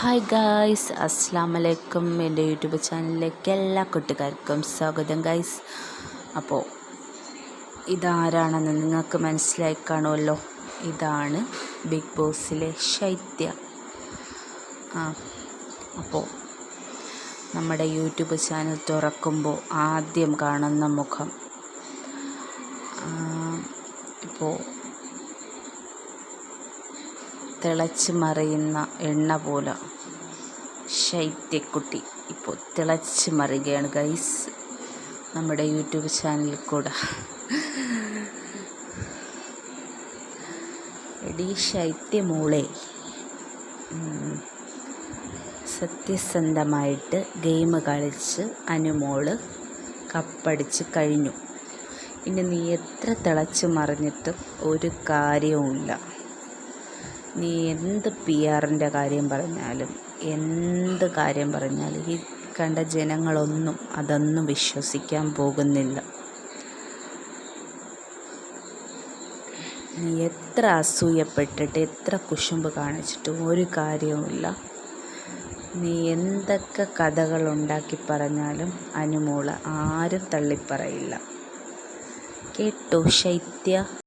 Hi guys, അസ്സാം വലൈക്കും. എൻ്റെ യൂട്യൂബ് ചാനലിലേക്ക് എല്ലാ കൂട്ടുകാർക്കും സ്വാഗതം ഗായ്സ്. അപ്പോൾ ഇതാരാണെന്ന് നിങ്ങൾക്ക് മനസ്സിലായി കാണുമല്ലോ. ഇതാണ് ബിഗ് ബോസിലെ ശൈത്യ. അപ്പോൾ നമ്മുടെ യൂട്യൂബ് ചാനൽ തുറക്കുമ്പോൾ ആദ്യം കാണുന്ന മുഖം ഇപ്പോൾ തിളച്ച് മറിയുന്ന എണ്ണ പോലെ ശൈത്യക്കുട്ടി ഇപ്പോൾ തിളച്ച് മറിയുകയാണ് ഗൈസ് നമ്മുടെ യൂട്യൂബ് ചാനലിൽ കൂടെ. എടീ ശൈത്യമോളെ, സത്യസന്ധമായിട്ട് ഗെയിം കളിച്ച് അനുമോള് കപ്പടിച്ച് കഴിഞ്ഞു. ഇനി നീ എത്ര തിളച്ച് മറിഞ്ഞിട്ടും ഒരു കാര്യവുമില്ല. നീ എന്ത് PR-ൻ്റെ കാര്യം പറഞ്ഞാലും എന്ത് കാര്യം പറഞ്ഞാലും ഈ കണ്ട ജനങ്ങളൊന്നും അതൊന്നും വിശ്വസിക്കാൻ പോകുന്നില്ല. നീ എത്ര അസൂയപ്പെട്ടിട്ട് എത്ര കുശുമ്പ് കാണിച്ചിട്ടും ഒരു കാര്യവുമില്ല. നീ എന്തൊക്കെ കഥകളുണ്ടാക്കി പറഞ്ഞാലും അനുമോളെ ആരും തള്ളിപ്പറയില്ല. കേട്ടോ ശൈത്യ?